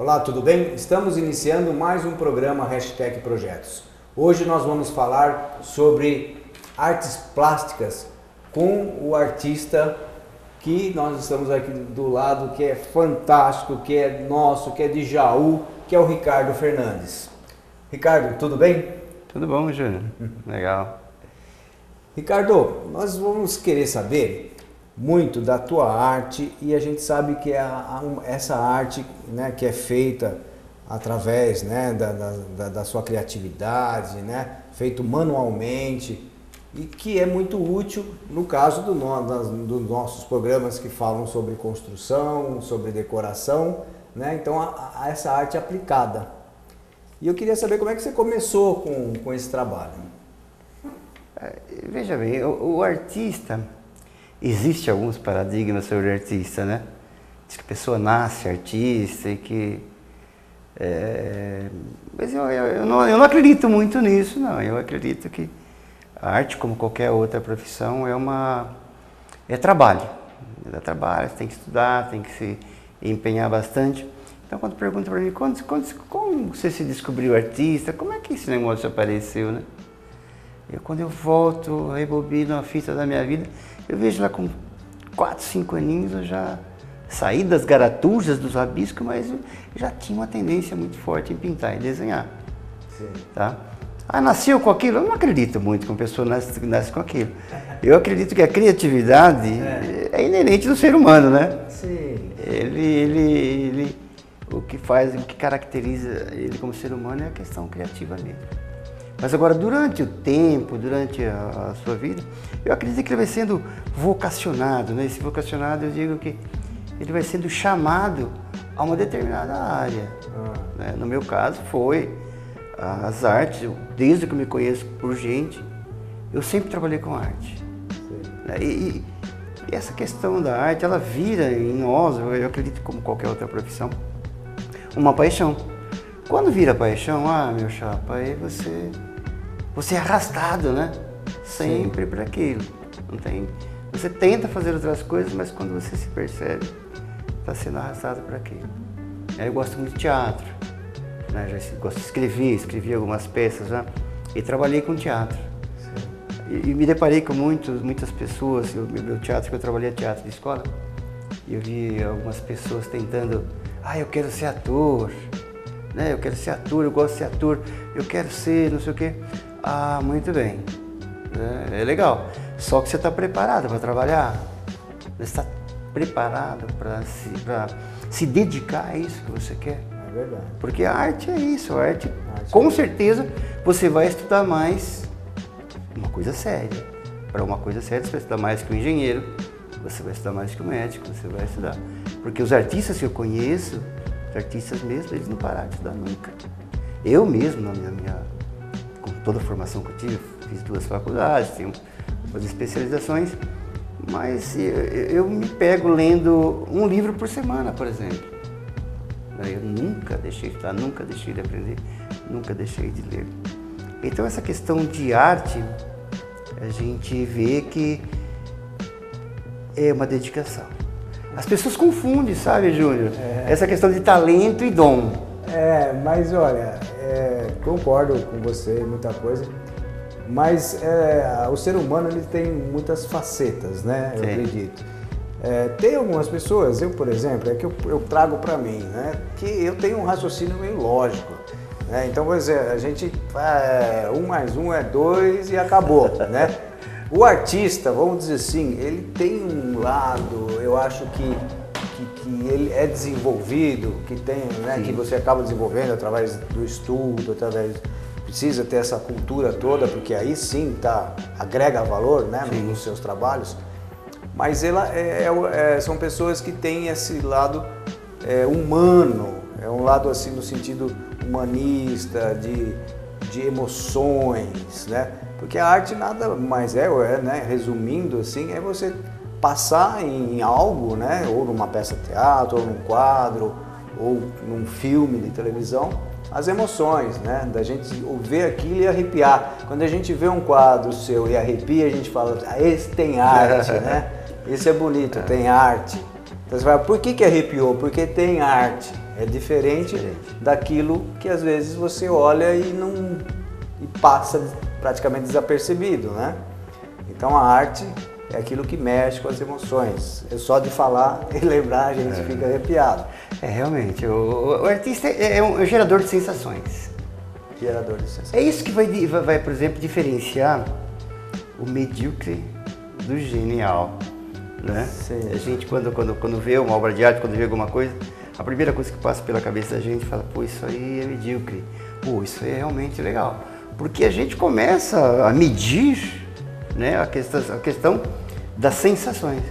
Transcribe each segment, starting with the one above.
Olá, tudo bem? Estamos iniciando mais um programa Hashtag Projetos. Hoje nós vamos falar sobre artes plásticas com o artista que nós estamos aqui do lado, que é fantástico, que é nosso, que é de Jaú, que é o Ricardo Fernandes. Ricardo, tudo bem? Tudo bom, Júnior. Legal. Ricardo, nós vamos querer saber muito da tua arte e a gente sabe que essa arte, né, que é feita através, né, da sua criatividade, né, feito manualmente e que é muito útil no caso dos nossos programas que falam sobre construção, sobre decoração, né, então essa arte aplicada. E eu queria saber como é que você começou com esse trabalho. Veja bem, o artista... Existem alguns paradigmas sobre o artista, né? Diz que a pessoa nasce artista e que... Mas eu não acredito muito nisso, não. Eu acredito que a arte, como qualquer outra profissão, é trabalho. É trabalho, você tem que estudar, tem que se empenhar bastante. Então, quando perguntam para mim, como você se descobriu artista, como é que esse negócio apareceu, né? Quando eu volto, rebobino a fita da minha vida, eu vejo lá com 4, 5 aninhos, eu já saí das garatujas, dos rabiscos, mas eu já tinha uma tendência muito forte em pintar e desenhar. Sim. Tá? Nasceu com aquilo? Eu não acredito muito que uma pessoa nasce com aquilo. Eu acredito que a criatividade é inerente do ser humano, né? Sim. O que caracteriza ele como ser humano é a questão criativa mesmo. Mas agora, durante o tempo, durante a sua vida, eu acredito que ele vai sendo vocacionado, né? Esse vocacionado, eu digo que ele vai sendo chamado a uma determinada área. Né? No meu caso, foi as artes. Desde que eu me conheço por gente, eu sempre trabalhei com arte. Né? E essa questão da arte, ela vira em nós, eu acredito como qualquer outra profissão, uma paixão. Quando vira paixão, meu chapa, aí você é arrastado, né? Sempre para aquilo. Não tem... Você tenta fazer outras coisas, mas quando você se percebe, está sendo arrastado para aquilo. Eu gosto muito de teatro, né? Gosto de escrevi algumas peças já, e trabalhei com teatro. E me deparei com muitas pessoas, meu teatro, que eu trabalhei teatro de escola, e eu vi algumas pessoas tentando, eu quero ser ator, né? Eu quero ser ator, eu gosto de ser ator, eu quero ser não sei o quê. Muito bem, é legal, só que você está preparado para trabalhar, você está preparado para se dedicar a isso que você quer. É verdade. Porque a arte é isso, a arte com certeza você vai estudar mais uma coisa séria. Para uma coisa séria você vai estudar mais que um engenheiro, você vai estudar mais que um médico, você vai estudar. Porque os artistas que eu conheço, os artistas mesmo, eles não pararam de estudar nunca. Eu mesmo, com toda a formação que eu tive, fiz 2 faculdades, tenho umas especializações, mas eu me pego lendo um livro por semana, por exemplo. Eu nunca deixei de estudar, nunca deixei de aprender, nunca deixei de ler. Então essa questão de arte, a gente vê que é uma dedicação. As pessoas confundem, sabe, Júnior? Essa questão de talento e dom. Mas olha, concordo com você em muita coisa, mas o ser humano ele tem muitas facetas, né? Eu acredito. Tem algumas pessoas, eu por exemplo, que eu trago para mim, né? Que eu tenho um raciocínio meio lógico. Né? Então, por exemplo, a gente 1 mais 1 é 2 e acabou, né? O artista, vamos dizer assim, ele tem um lado, eu acho que ele é desenvolvido, que tem, né, que você acaba desenvolvendo através do estudo, precisa ter essa cultura toda, porque aí sim agrega valor, né, nos seus trabalhos. Mas são pessoas que têm esse lado humano, é um lado assim no sentido humanista, de emoções, né? Porque a arte nada mais né, resumindo assim, é você passar em algo, né, ou numa peça de teatro, ou num quadro, ou num filme de televisão, as emoções, né, da gente ver aquilo e arrepiar. Quando a gente vê um quadro seu e arrepia, a gente fala, esse tem arte, né, esse é bonito, tem arte. Então você fala, por que arrepiou? Porque tem arte. É diferente daquilo que às vezes você olha e passa praticamente desapercebido, né? Então a arte é aquilo que mexe com as emoções. É só de falar e lembrar a gente fica arrepiado. Realmente, o artista é um gerador de sensações. Gerador de sensações. É isso que vai, por exemplo, diferenciar o medíocre do genial, né? Sim. A gente quando vê uma obra de arte, quando vê alguma coisa, a primeira coisa que passa pela cabeça da gente fala, pô, isso aí é medíocre, pô, isso aí é realmente legal. Porque a gente começa a medir, né, a questão das sensações,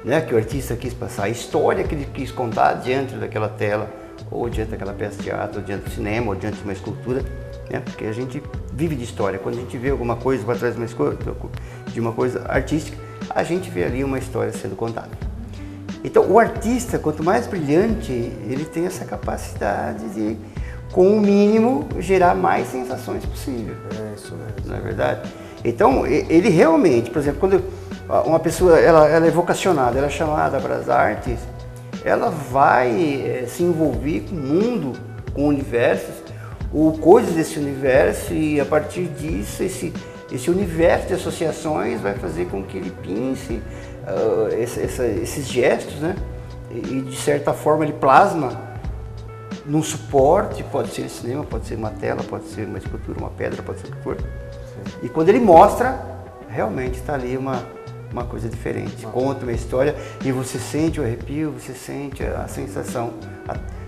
né, que o artista quis passar, a história que ele quis contar diante daquela tela, ou diante daquela peça de teatro, ou diante do cinema, ou diante de uma escultura, né, porque a gente vive de história. Quando a gente vê alguma coisa, vai atrás de uma coisa artística, a gente vê ali uma história sendo contada. Então, o artista, quanto mais brilhante, ele tem essa capacidade de, com o mínimo, gerar mais sensações possível. É isso mesmo. Não é verdade? Então, ele realmente, por exemplo, quando uma pessoa ela é vocacionada, ela é chamada para as artes, ela vai se envolver com o mundo, com universos, ou coisas desse universo, e a partir disso, esse universo de associações vai fazer com que ele pense esses gestos, né? E de certa forma ele plasma num suporte, pode ser cinema, pode ser uma tela, pode ser uma escultura, uma pedra, pode ser o que for. Sim. E quando ele mostra, realmente está ali uma coisa diferente. Conta uma história e você sente o arrepio, você sente a sensação.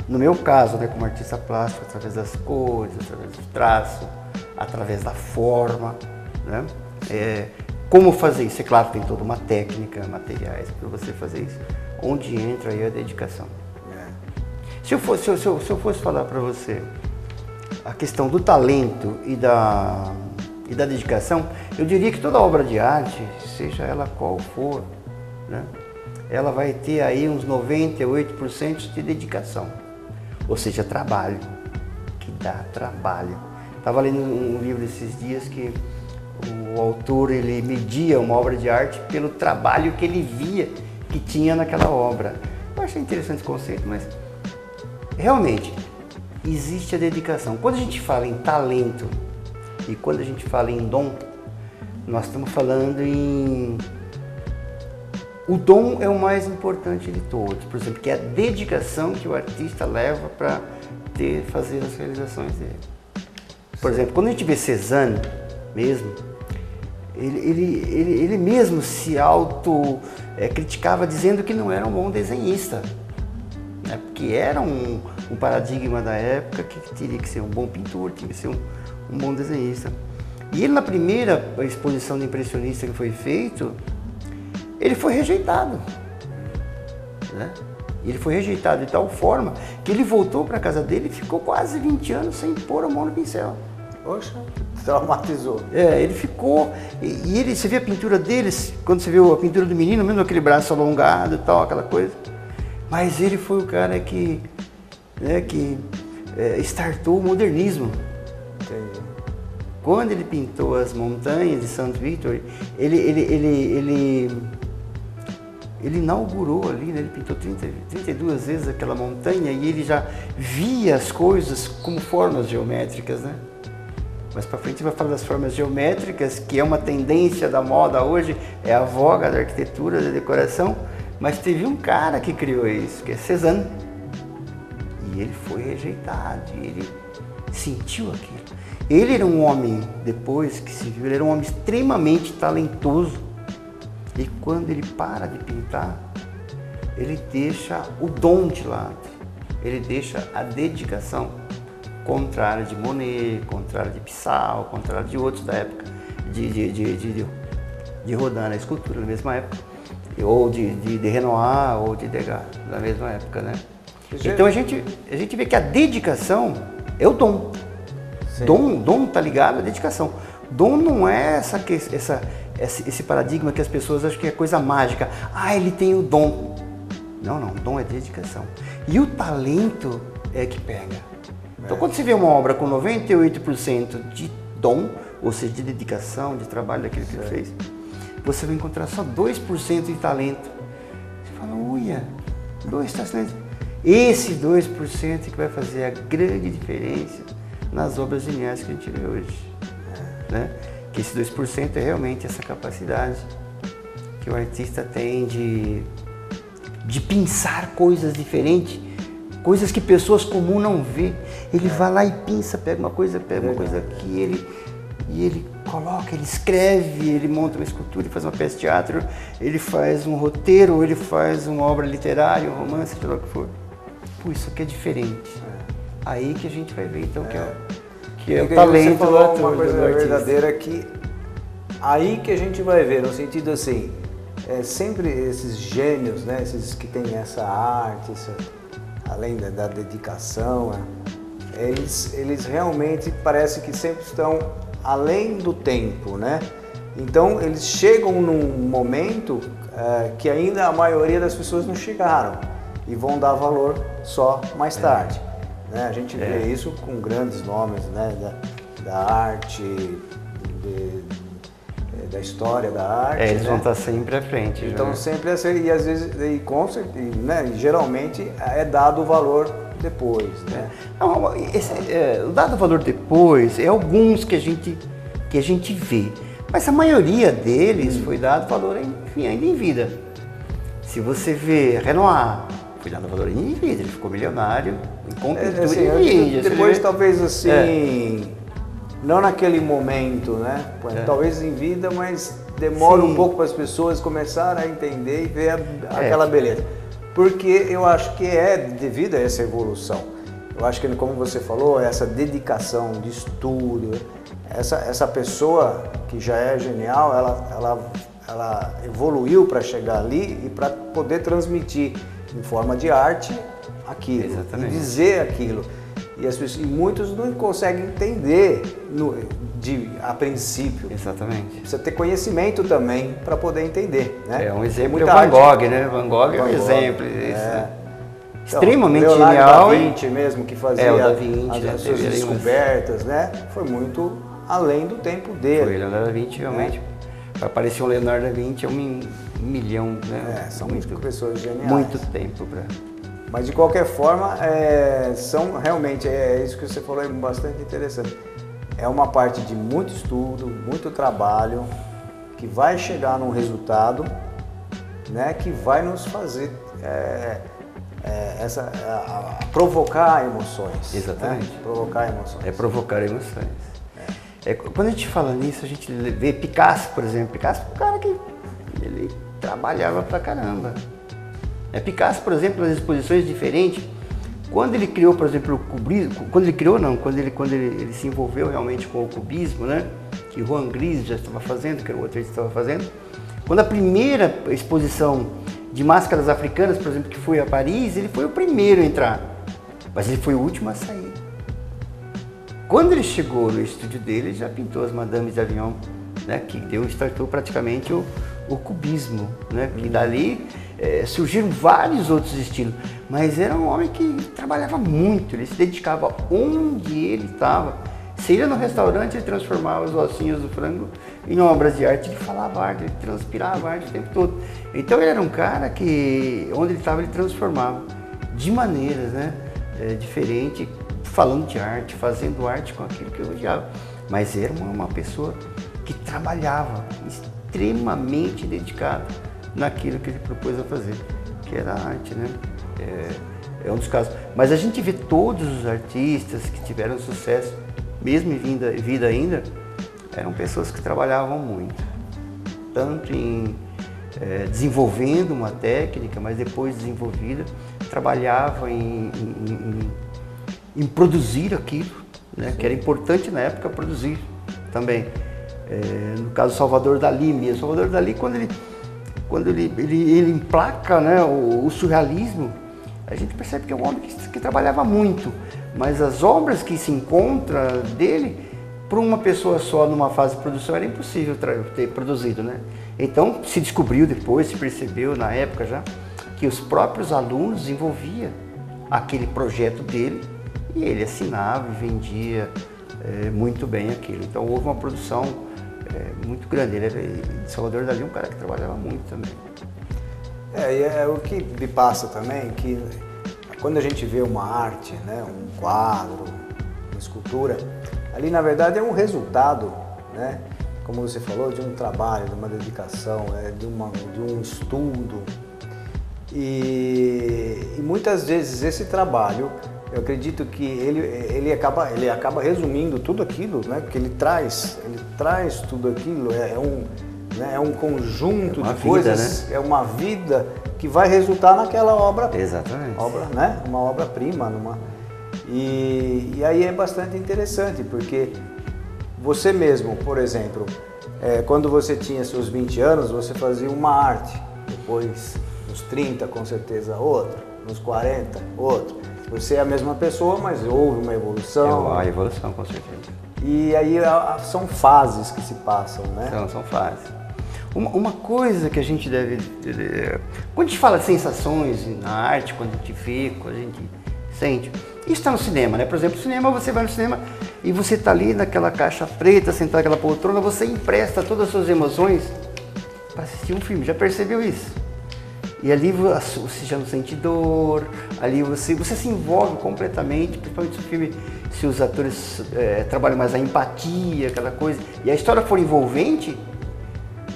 No meu caso, né, como artista plástico, através das cores, através do traço, através da forma, né? Como fazer isso? É claro que tem toda uma técnica, materiais para você fazer isso. Onde entra aí a dedicação. Se eu fosse falar para você a questão do talento e da dedicação, eu diria que toda obra de arte, seja ela qual for, né, ela vai ter aí uns 98% de dedicação, ou seja, trabalho, que dá trabalho. Estava lendo um livro esses dias que o autor ele media uma obra de arte pelo trabalho que ele via que tinha naquela obra. Eu achei interessante esse conceito, mas realmente existe a dedicação. Quando a gente fala em talento e quando a gente fala em dom, nós estamos falando em... O dom é o mais importante de todos, por exemplo, que é a dedicação que o artista leva para fazer as realizações dele. Por exemplo, quando a gente vê Cézanne mesmo, ele mesmo se criticava dizendo que não era um bom desenhista, né? Porque era um paradigma da época que teria que ser um bom pintor, tinha que ser um bom desenhista. E ele, na primeira exposição de impressionista que foi feito, ele foi rejeitado, né? Ele foi rejeitado de tal forma que ele voltou para a casa dele e ficou quase 20 anos sem pôr a mão no pincel. Poxa, traumatizou. Ele ficou, e você vê a pintura deles, quando você vê a pintura do menino, mesmo aquele braço alongado e tal, aquela coisa. Mas ele foi o cara que startou o modernismo. Entendi. Quando ele pintou as montanhas de Saint Victor, ele inaugurou ali, né? Ele pintou 32 vezes aquela montanha e ele já via as coisas como formas geométricas, né? Mas para frente vai falar das formas geométricas, que é uma tendência da moda hoje, é a voga da arquitetura, da decoração, mas teve um cara que criou isso, que é Cézanne. E ele foi rejeitado, e ele sentiu aquilo. Ele era um homem, depois que se viu, ele era um homem extremamente talentoso. E quando ele para de pintar, ele deixa o dom de lado, ele deixa a dedicação. Contrário de Monet, contrário de Pissarro, contrário de outros da época, de Rodin na escultura, na mesma época, ou de Renoir, ou de Degas, na mesma época, né? Então a gente vê que a dedicação é o dom. Dom tá ligado à dedicação. Dom não é esse paradigma que as pessoas acham que é coisa mágica. Ah, ele tem o dom. Não, dom é dedicação. E o talento é que pega. Então, quando você vê uma obra com 98% de dom, ou seja, de dedicação, de trabalho daquilo que ele fez, você vai encontrar só 2% de talento. Você fala, uia, 2%. Esse 2% que vai fazer a grande diferença nas obras geniais que a gente vê hoje. Né? Que esse 2% é realmente essa capacidade que o artista tem de pensar coisas diferentes, coisas que pessoas comuns não vê. Ele vai lá e pensa, pega uma coisa aqui, e ele coloca, ele escreve, ele monta uma escultura, ele faz uma peça de teatro, ele faz um roteiro, ele faz uma obra literária, um romance, seja lá o que for. Pô, isso aqui é diferente. Aí que a gente vai ver então que é o talento do ator, uma coisa do artista. verdadeira que aí que a gente vai ver, no sentido assim, sempre esses gênios, né, esses que têm essa arte, além da dedicação, eles realmente parece que sempre estão além do tempo, né? Então eles chegam num momento que ainda a maioria das pessoas não chegaram e vão dar valor só mais tarde. Né? A gente vê isso com grandes nomes, né, da arte, da história da arte. Eles né? vão estar sempre à frente. Então né? sempre e às vezes né, geralmente é dado o valor depois. Né? Não, o dado valor depois é alguns que a gente vê, mas a maioria deles foi dado valor ainda em vida. Se você vê Renoir, foi dado valor ainda em vida, ele ficou milionário com pintura em vídeo. Depois talvez assim, não naquele momento, né? Talvez em vida, mas demora um pouco para as pessoas começarem a entender e ver aquela beleza. Porque eu acho que é devido a essa evolução. Eu acho que, como você falou, essa dedicação de estudo, essa pessoa que já é genial, ela evoluiu para chegar ali e para poder transmitir em forma de arte aquilo, e dizer aquilo. E muitos não conseguem entender a princípio. Exatamente. Precisa ter conhecimento também para poder entender. Né? É um exemplo, é o Van Gogh, né? Van Gogh é um exemplo. Extremamente então, genial. O Da Vinci mesmo, que fazia as suas descobertas, né? Foi muito além do tempo dele. Foi, Leonardo da Vinci realmente. Para aparecer um Leonardo da Vinci é um milhão, né? São muitas pessoas geniais. Muito tempo para... Mas de qualquer forma, são realmente, isso que você falou é bastante interessante. É uma parte de muito estudo, muito trabalho, que vai chegar num resultado, né, que vai nos fazer provocar emoções. Exatamente. Né? Provocar emoções. É provocar emoções. Quando a gente fala nisso, a gente vê Picasso, por exemplo. Picasso é um cara que ele trabalhava pra caramba. Picasso, por exemplo, nas exposições diferentes, quando ele criou, por exemplo, o cubismo, quando ele se envolveu realmente com o cubismo, né, que Juan Gris já estava fazendo, que era o outro que estava fazendo, quando a primeira exposição de máscaras africanas, por exemplo, que foi a Paris, ele foi o primeiro a entrar, mas ele foi o último a sair. Quando ele chegou no estúdio dele, ele já pintou as Madames d'Avignon, né, que startou praticamente o cubismo, né, que dali surgiram vários outros estilos, mas era um homem que trabalhava muito, ele se dedicava onde ele estava. Se ele ia no restaurante, ele transformava os ossinhos do frango em obras de arte, ele falava arte, ele transpirava arte o tempo todo. Então ele era um cara que, onde ele estava, ele transformava de maneiras, né, diferentes, falando de arte, fazendo arte com aquilo que eu odiava. Mas era uma pessoa que trabalhava, extremamente dedicado naquilo que ele propôs a fazer, que era a arte, né? É um dos casos. Mas a gente vê todos os artistas que tiveram sucesso, mesmo em vida ainda, eram pessoas que trabalhavam muito, tanto em desenvolvendo uma técnica, mas depois desenvolvida, trabalhavam em produzir aquilo, né? Que era importante na época produzir também. No caso Salvador Dalí mesmo, Salvador Dalí quando ele emplaca, né, o surrealismo, a gente percebe que é um homem que trabalhava muito, mas as obras que se encontram dele, para uma pessoa só numa fase de produção era impossível ter produzido, né? Então se descobriu depois, se percebeu na época já, que os próprios alunos desenvolviam aquele projeto dele e ele assinava e vendia muito bem aquilo. Então houve uma produção muito grande. Ele era de Salvador Dalí, um cara que trabalhava muito também. E o que me passa também, que quando a gente vê uma arte, né, um quadro, uma escultura, ali na verdade é um resultado, né, como você falou, de um trabalho, de uma dedicação, de um estudo. E muitas vezes esse trabalho, eu acredito que ele acaba resumindo tudo aquilo, né, porque ele traz tudo aquilo, é um conjunto de coisas, né? É uma vida que vai resultar naquela obra. Exatamente. Né? Uma obra-prima. E aí é bastante interessante, porque você mesmo, por exemplo, quando você tinha seus 20 anos, você fazia uma arte, depois nos 30 com certeza outra, nos 40 outra. Você é a mesma pessoa, mas houve uma evolução. A evolução, com certeza. E aí são fases que se passam, né? São fases. Uma coisa que a gente deve... Quando a gente fala de sensações na arte, quando a gente vê, quando a gente sente... Isso está no cinema, né? Por exemplo, no cinema, você vai no cinema e você está ali naquela caixa preta, sentado naquela poltrona, você empresta todas as suas emoções para assistir um filme. Já percebeu isso? E ali você já não sente dor, ali você se envolve completamente, principalmente se o filme, se os atores trabalham mais a empatia, aquela coisa, e a história for envolvente,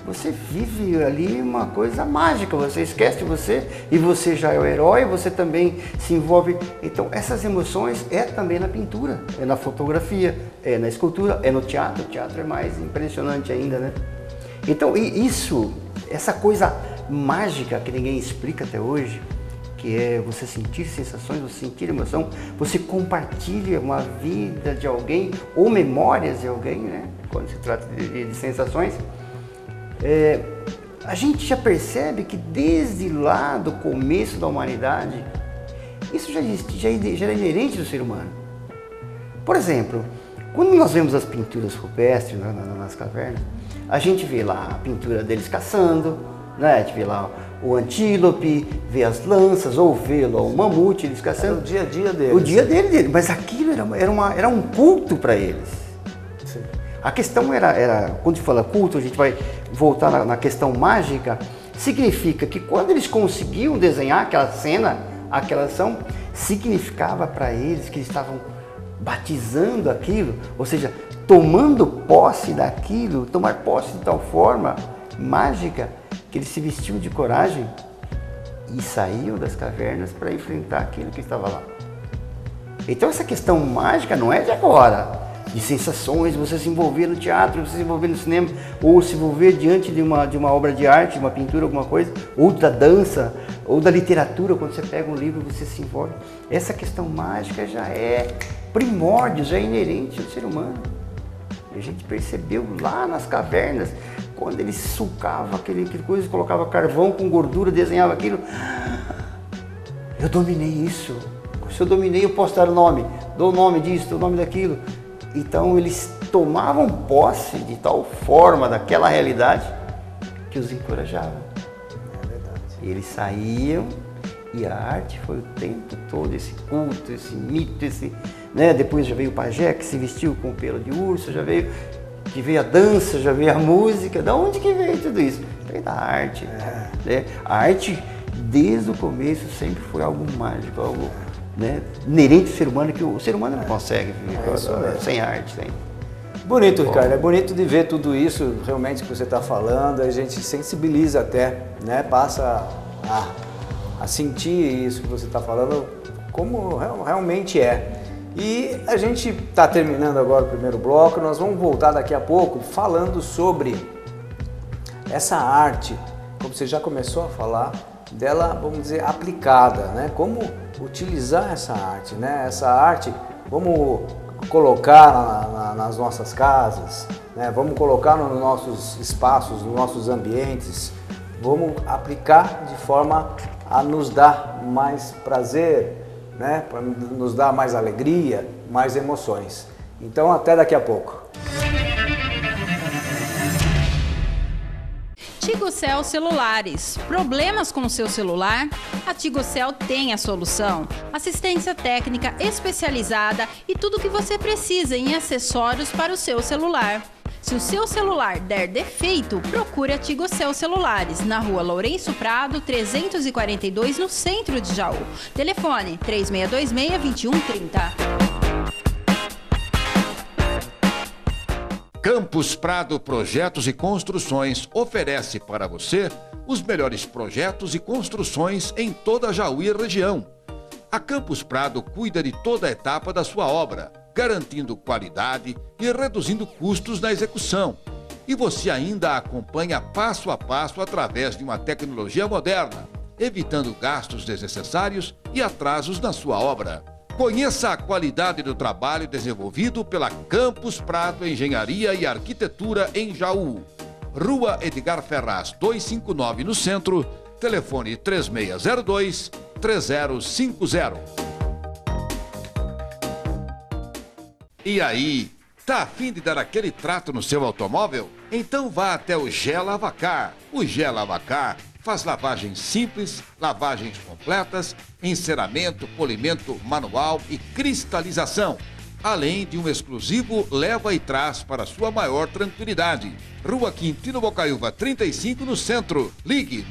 você vive ali uma coisa mágica, você esquece de você e você já é o herói, você também se envolve. Então essas emoções é também na pintura, é na fotografia, é na escultura, é no teatro. O teatro é mais impressionante ainda, né? Então essa coisa mágica que ninguém explica até hoje, que é você sentir sensações, você sentir emoção, você compartilha uma vida de alguém ou memórias de alguém, né? Quando se trata de sensações. A gente já percebe que desde lá do começo da humanidade, isso já é inerente do ser humano. Por exemplo, quando nós vemos as pinturas rupestres nas cavernas, a gente vê lá a pintura deles caçando, né? A gente vê lá o antílope, vê as lanças, ou vê lá o mamute, eles caçando. Era o dia a dia deles. O dia dele, mas aquilo era um culto para eles. Sim. A questão era, quando se fala culto, a gente vai voltar na questão mágica, significa que quando eles conseguiam desenhar aquela cena, aquela ação, significava para eles que eles estavam batizando aquilo, ou seja, tomando posse daquilo, tomar posse de tal forma mágica, que eles se vestiam de coragem e saíam das cavernas para enfrentar aquilo que estava lá. Então essa questão mágica não é de agora, de sensações, você se envolver no teatro, você se envolver no cinema, ou se envolver diante de uma obra de arte, uma pintura, alguma coisa, ou da dança, ou da literatura, quando você pega um livro você se envolve. Essa questão mágica já é primórdio, já é inerente ao ser humano. E a gente percebeu lá nas cavernas, quando ele sulcava aquele coisa, colocava carvão com gordura, desenhava aquilo. Eu dominei isso. Se eu dominei, eu posso dar o nome. Dou o nome disso, dou o nome daquilo. Então eles tomavam posse de tal forma daquela realidade que os encorajavam. É verdade. E eles saíam e a arte foi o tempo todo, esse culto, esse mito, né? Depois já veio o pajé que se vestiu com pelo de urso, já veio a dança, já veio a música. Da onde que veio tudo isso? Veio da arte. Né? A arte, desde o começo, sempre foi algo mágico, algo, né, inerente ao ser humano, que o ser humano não consegue viver sem arte. Bonito, Ricardo, é bonito de ver tudo isso realmente que você está falando, a gente sensibiliza até, né, passa a sentir isso que você está falando como realmente é. E a gente está terminando agora o primeiro bloco, nós vamos voltar daqui a pouco falando sobre essa arte, como você já começou a falar, dela, vamos dizer, aplicada, né? Como utilizar essa arte, né? Essa arte, vamos colocar nas nossas casas, né? Vamos colocar nos nossos espaços, nos nossos ambientes, vamos aplicar de forma a nos dar mais prazer, né? Para nos dar mais alegria, mais emoções. Então, até daqui a pouco. Tigocel Celulares. Problemas com o seu celular? A Tigocel tem a solução. Assistência técnica especializada e tudo o que você precisa em acessórios para o seu celular. Se o seu celular der defeito, procure a Tigocel Celulares, na rua Lourenço Prado, 342, no centro de Jaú. Telefone 3626-2130. Campus Prado Projetos e Construções oferece para você os melhores projetos e construções em toda a Jaú e região. A Campus Prado cuida de toda a etapa da sua obra, garantindo qualidade e reduzindo custos na execução. E você ainda acompanha passo a passo através de uma tecnologia moderna, evitando gastos desnecessários e atrasos na sua obra. Conheça a qualidade do trabalho desenvolvido pela Campus Prado Engenharia e Arquitetura em Jaú. Rua Edgar Ferraz, 259 no centro, telefone 3602-3050. E aí, tá a fim de dar aquele trato no seu automóvel? Então vá até o Gé Lavacar. O Gé Lavacar faz lavagens simples, lavagens completas, enceramento, polimento manual e cristalização, além de um exclusivo leva e traz para sua maior tranquilidade. Rua Quintino Bocaiúva, 35 no centro. Ligue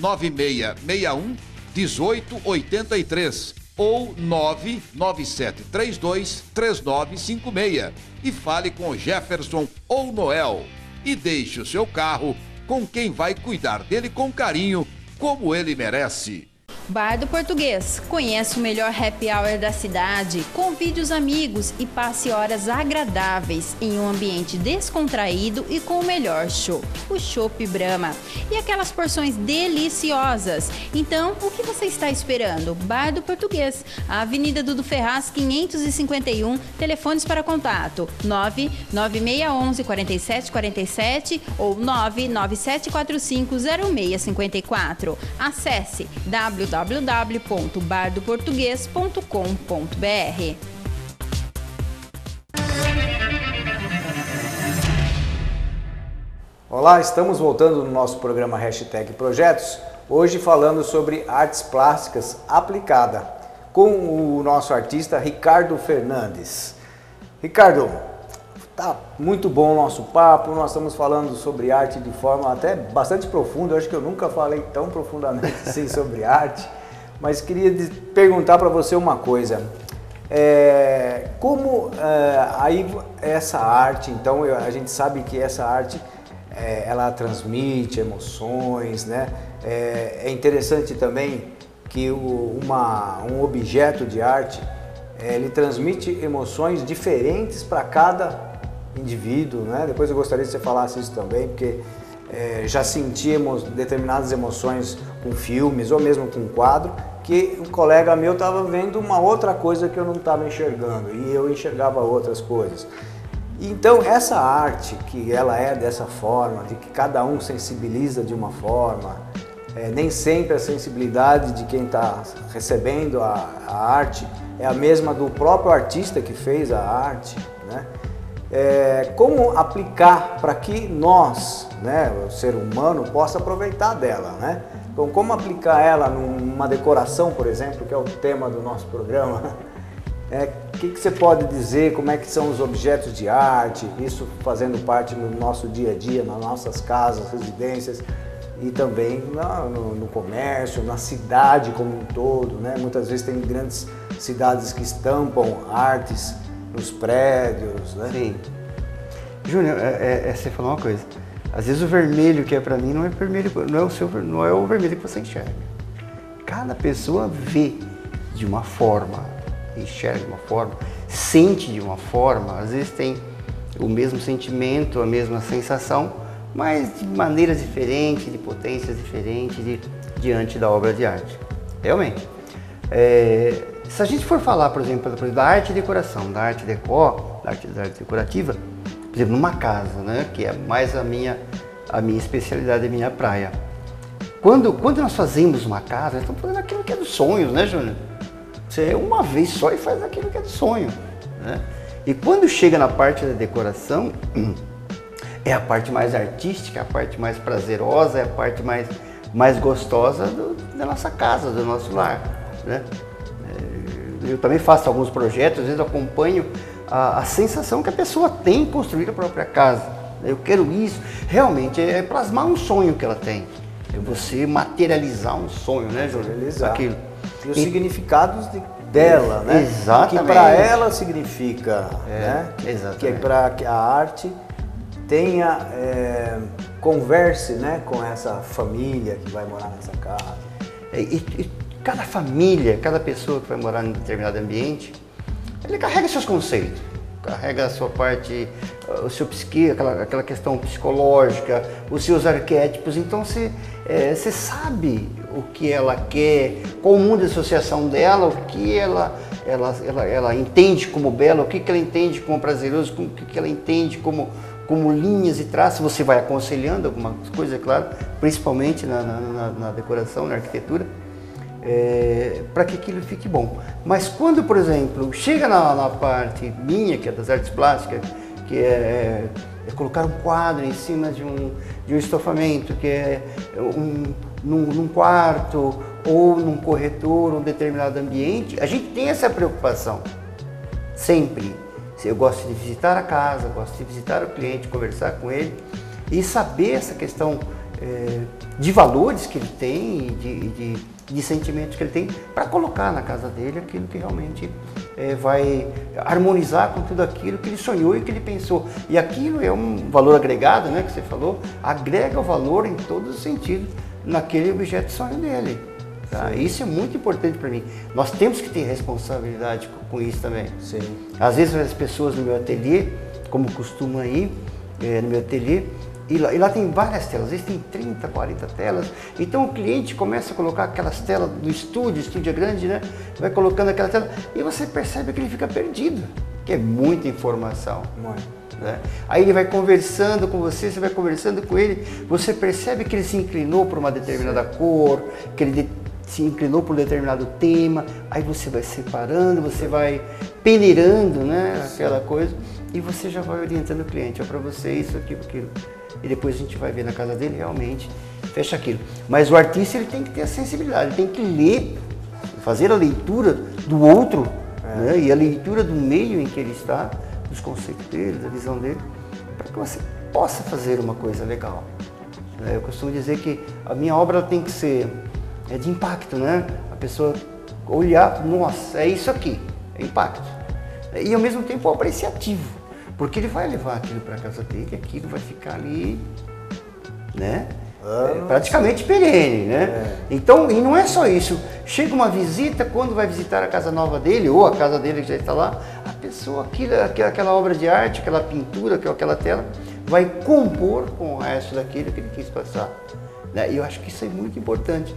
99661-1883 ou 99732-3956 e fale com Jefferson ou Noel. E deixe o seu carro com quem vai cuidar dele com carinho, como ele merece. Bar do Português. Conheça o melhor happy hour da cidade. Convide os amigos e passe horas agradáveis em um ambiente descontraído e com o melhor chopp, o Chopp Brahma. E aquelas porções deliciosas. Então, o que você está esperando? Bar do Português. A Avenida Dudu Ferraz, 551. Telefones para contato: 99611-4747 ou 99745-0654. Acesse www.bardoportugues.com.br. Olá, estamos voltando no nosso programa Hashtag Projetos, hoje falando sobre artes plásticas aplicada, com o nosso artista Ricardo Fernandes. Ricardo, tá muito bom o nosso papo, nós estamos falando sobre arte de forma até bastante profunda, eu acho que eu nunca falei tão profundamente assim sobre arte, mas queria perguntar para você uma coisa, aí essa arte, então a gente sabe que essa arte ela transmite emoções, né? É interessante também que um objeto de arte ele transmite emoções diferentes para cada indivíduo, né? Depois eu gostaria que você falasse isso também, porque já senti determinadas emoções com filmes ou mesmo com quadro, que um colega meu estava vendo uma outra coisa que eu não estava enxergando e eu enxergava outras coisas. Então essa arte, que ela é dessa forma, de que cada um sensibiliza de uma forma, nem sempre a sensibilidade de quem está recebendo a arte é a mesma do próprio artista que fez a arte, né? Como aplicar para que nós, né, o ser humano, possa aproveitar dela, né? Então, como aplicar ela numa decoração, por exemplo, que é o tema do nosso programa? O que você pode dizer, como é que são os objetos de arte, isso fazendo parte no nosso dia a dia, nas nossas casas, residências e também no comércio, na cidade como um todo, né? Muitas vezes tem grandes cidades que estampam artes nos prédios, né? Sim. Júnior, você falou uma coisa. Às vezes o vermelho que é para mim não é vermelho, não é o vermelho que você enxerga. Cada pessoa vê de uma forma, enxerga de uma forma, sente de uma forma. Às vezes tem o mesmo sentimento, a mesma sensação, mas de maneiras diferentes, de potências diferentes diante da obra de arte. Realmente. Se a gente for falar, por exemplo, da arte e decoração, da arte decor, da arte decorativa, por exemplo, numa casa, né, que é mais a minha especialidade, a minha praia. Quando nós fazemos uma casa, nós estamos fazendo aquilo que é dos sonhos, né, Júnior? Você é uma vez só e faz aquilo que é do sonho, né? E quando chega na parte da decoração, é a parte mais artística, a parte mais prazerosa, é a parte mais gostosa da nossa casa, do nosso lar, né? Eu também faço alguns projetos, às vezes eu acompanho a sensação que a pessoa tem em construir a própria casa. Eu quero isso. Realmente, é plasmar um sonho que ela tem. É você materializar um sonho, né, Júlio? Materializar. Aquilo. E os significados dela, né? Exatamente. O que para ela significa, né? Exatamente. Que é para que a arte tenha, converse, né, com essa família que vai morar nessa casa. E cada família, cada pessoa que vai morar em determinado ambiente, ele carrega seus conceitos, carrega a sua parte, o seu psique, aquela questão psicológica, os seus arquétipos. Então você sabe o que ela quer, qual o mundo de associação dela, o que ela entende como belo, o que ela entende como prazeroso, o que ela entende como linhas e traços. Você vai aconselhando algumas coisas, é claro, principalmente na decoração, na arquitetura, para que aquilo fique bom. Mas quando, por exemplo, chega na parte minha, que é das artes plásticas, que é colocar um quadro em cima de um estofamento, que é num quarto ou num corredor, um determinado ambiente, a gente tem essa preocupação, sempre. Eu gosto de visitar a casa, gosto de visitar o cliente, conversar com ele e saber essa questão de valores que ele tem, de sentimentos que ele tem, para colocar na casa dele aquilo que realmente vai harmonizar com tudo aquilo que ele sonhou e que ele pensou. E aquilo é um valor agregado, né, que você falou, agrega o valor em todos os sentidos naquele objeto de sonho dele. Tá? Isso é muito importante para mim. Nós temos que ter responsabilidade com isso também. Sim. Às vezes as pessoas no meu ateliê, como costuma ir no meu ateliê, e lá tem várias telas, às vezes tem 30, 40 telas. Então o cliente começa a colocar aquelas telas do estúdio é grande, né? Vai colocando aquela tela e você percebe que ele fica perdido, que é muita informação. Né? Aí ele vai conversando com você vai conversando com ele, você percebe que ele se inclinou por uma determinada cor, que ele se inclinou por um determinado tema, aí você vai separando, você vai peneirando, né, aquela coisa, e você já vai orientando o cliente, para você isso, aquilo. E depois a gente vai ver na casa dele, realmente fecha aquilo. Mas o artista, ele tem que ter a sensibilidade, ele tem que ler, fazer a leitura do outro, né, e a leitura do meio em que ele está, dos conceitos dele, da visão dele, para que você possa fazer uma coisa legal. Eu costumo dizer que a minha obra ela tem que ser de impacto, né? A pessoa olhar, nossa, é isso aqui, é impacto. E ao mesmo tempo apreciativo, porque ele vai levar aquilo para a casa dele, aquilo vai ficar ali, né? Praticamente perene, né? Então, e não é só isso. Chega uma visita, quando vai visitar a casa nova dele, ou a casa dele que já está lá, a pessoa, aquela obra de arte, aquela pintura, aquela tela, vai compor com o resto daquilo que ele quis passar. E eu acho que isso é muito importante.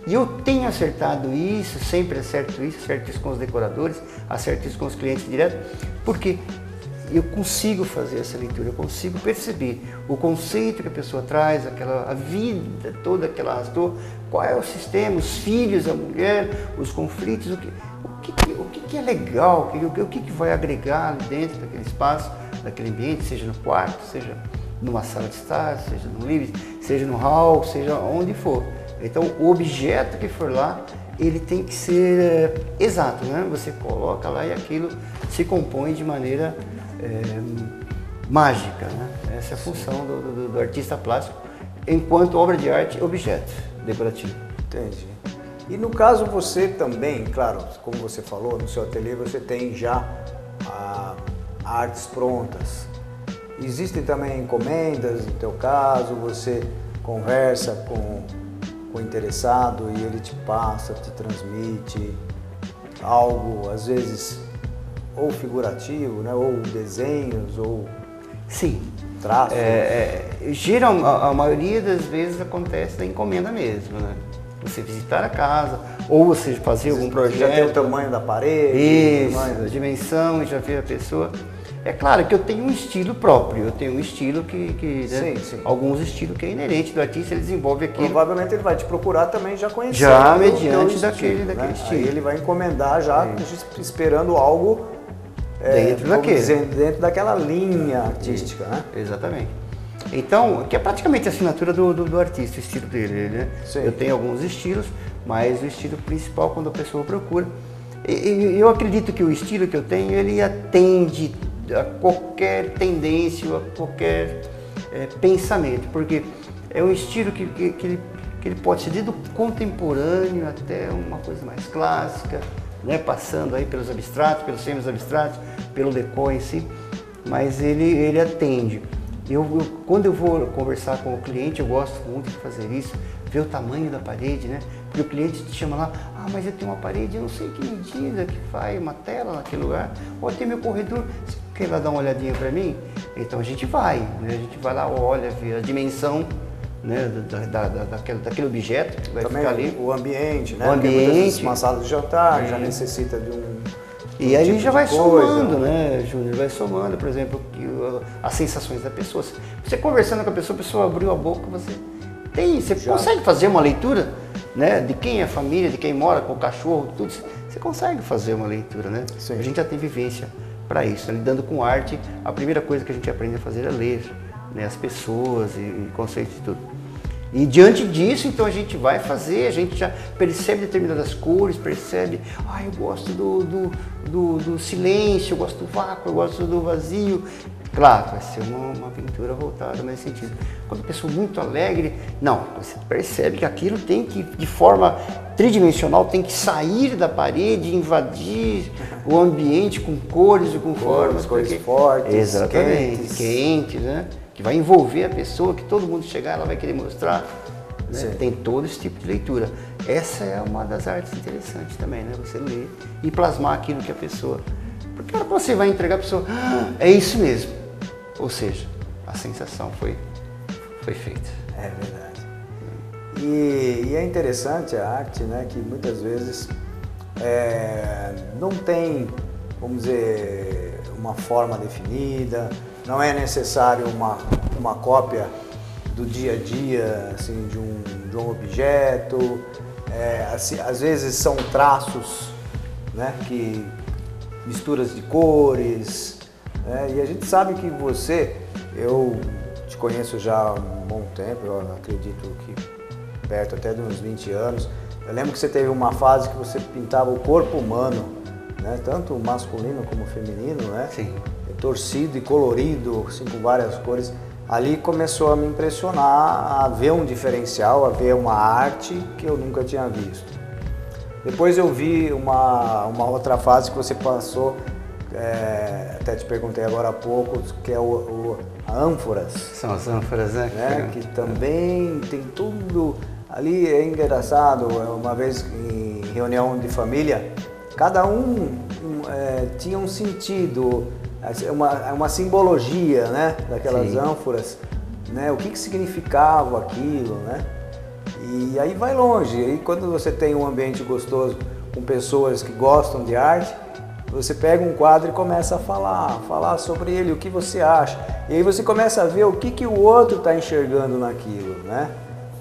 E eu tenho acertado isso, sempre acerto isso com os decoradores, acerto isso com os clientes direto, porque eu consigo fazer essa leitura, eu consigo perceber o conceito que a pessoa traz, a vida toda que ela arrastou, qual é o sistema, os filhos, a mulher, os conflitos, o que é legal, o que vai agregar ali dentro daquele espaço, daquele ambiente, seja no quarto, seja numa sala de estar, seja no living, seja no hall, seja onde for. Então, o objeto que for lá, ele tem que ser exato, né? Você coloca lá e aquilo se compõe de maneira mágica, né? Essa é a função do artista plástico, enquanto obra de arte, objeto decorativo. Entendi. E no caso você também, claro, como você falou, no seu ateliê você tem já artes prontas. Existem também encomendas, no teu caso, você conversa com o interessado e ele te passa, te transmite algo, às vezes, ou figurativo, né? Ou desenhos, ou sim, traços. A maioria das vezes acontece na encomenda mesmo, né? Você visitar a casa, ou você fazer algum projeto. Já tem o tamanho da parede. Isso, a dimensão, já vê a pessoa. É claro que eu tenho um estilo próprio, eu tenho um estilo que né, sim. Alguns estilos que é inerente do artista, ele desenvolve aquilo. Provavelmente ele vai te procurar também já conhecendo. Já mediante daquele né? estilo. Aí ele vai encomendar já esperando algo dentro daquela linha artística, né? Exatamente. Então, que é praticamente a assinatura do artista, o estilo dele, né? Eu tenho alguns estilos, mas o estilo principal, quando a pessoa procura, Eu acredito que o estilo que eu tenho, ele atende a qualquer tendência, a qualquer pensamento, porque é um estilo que ele pode ser desde o contemporâneo até uma coisa mais clássica, né? Passando aí pelos abstratos, pelos semi-abstratos, pelo decor em si, mas ele atende. Quando eu vou conversar com o cliente, eu gosto muito de fazer isso, ver o tamanho da parede, né? Porque o cliente te chama lá, mas eu tenho uma parede, eu não sei que medida que faz, uma tela naquele lugar, ou tem meu corredor, você quer lá dar uma olhadinha para mim? Então a gente vai, né? A gente vai lá, olha, vê a dimensão, né, daquele objeto que vai também ficar ali. O ambiente, né? O ambiente. Uma sala de jantar já necessita de E aí tipo já vai coisa, somando, né, Júnior? Vai somando, por exemplo, as sensações da pessoa. Você conversando com a pessoa abriu a boca, você consegue fazer uma leitura, né, de quem é a família, de quem mora com o cachorro, tudo. Você consegue fazer uma leitura, né? Sim. A gente já tem vivência para isso, né? Lidando com arte, a primeira coisa que a gente aprende a fazer é ler, né, as pessoas e conceitos e tudo. E diante disso, então a gente vai fazer, a gente já percebe determinadas cores, percebe, eu gosto do silêncio, eu gosto do vácuo, eu gosto do vazio. Claro, vai ser uma pintura voltada nesse sentido. Quando a pessoa é muito alegre, não, você percebe que aquilo tem que, de forma tridimensional, tem que sair da parede, invadir o ambiente com cores e com formas. Cores fortes, exatamente, quentes, né? Que vai envolver a pessoa, que todo mundo chegar, ela vai querer mostrar, né? Tem todo esse tipo de leitura. Essa é uma das artes interessantes também, né? Você ler e plasmar aquilo que a pessoa... Porque a hora que você vai entregar a pessoa, é isso mesmo. Ou seja, a sensação foi feita. É verdade. E é interessante a arte, né? Que muitas vezes não tem, vamos dizer, uma forma definida, não é necessário uma cópia do dia a dia, assim, de um objeto. Assim, às vezes são traços, né, misturas de cores, né? E a gente sabe que eu te conheço já há um bom tempo, eu acredito que perto até de uns 20 anos. Eu lembro que você teve uma fase que você pintava o corpo humano, né? Tanto masculino como feminino, né? Sim. Torcido e colorido, assim, com várias cores. Ali começou a me impressionar, a ver um diferencial, a ver uma arte que eu nunca tinha visto. Depois eu vi uma outra fase que você passou, até te perguntei agora há pouco, que é a ânforas. São as ânforas, né? Que também tem tudo. Ali é engraçado, uma vez em reunião de família, cada um tinha um sentido, uma simbologia, né, daquelas ânforas, né, o que significava aquilo, né? E aí vai longe. E aí quando você tem um ambiente gostoso com pessoas que gostam de arte, você pega um quadro e começa a falar sobre ele, o que você acha. E aí você começa a ver o que o outro está enxergando naquilo, né?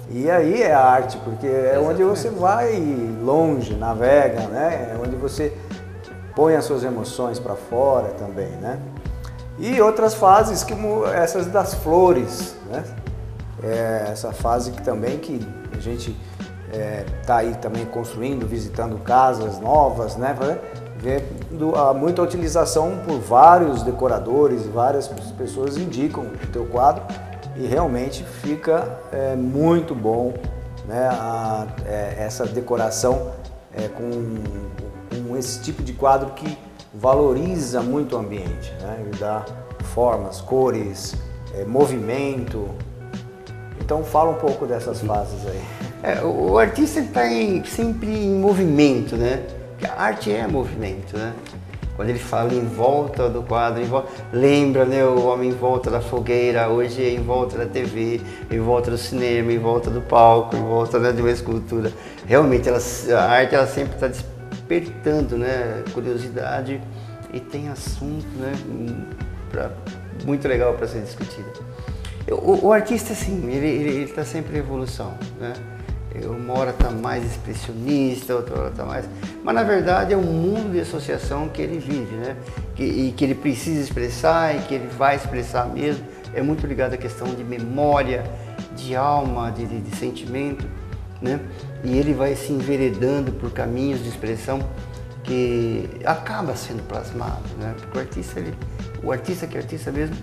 E aí é a arte, porque é onde você vai longe, navega, né? É onde você põe as suas emoções para fora também, né? E outras fases, como essas das flores, né? Essa fase que a gente está aí também construindo, visitando casas novas, né? Vendo muita utilização por vários decoradores, várias pessoas indicam o teu quadro e realmente fica muito bom, né? Essa decoração com esse tipo de quadro que valoriza muito o ambiente, né? Ele dá formas, cores, movimento. Então fala um pouco dessas fases aí. O artista está sempre em movimento, né? Porque a arte é movimento, né? Quando ele fala em volta do quadro, lembra, né, o homem em volta da fogueira, hoje é em volta da TV, em volta do cinema, em volta do palco, em volta, né, de uma escultura. Realmente a arte ela sempre está despertando, né, curiosidade e tem assunto, né, muito legal para ser discutido. O artista, sim, ele está sempre em evolução, né? Uma hora está mais expressionista, outra hora está mais... Mas, na verdade, é um mundo de associação que ele vive, né? E que ele precisa expressar e que ele vai expressar mesmo. É muito ligado à questão de memória, de alma, de sentimento, né? E ele vai se enveredando por caminhos de expressão porque acaba sendo plasmado, né? Porque o artista que é artista mesmo,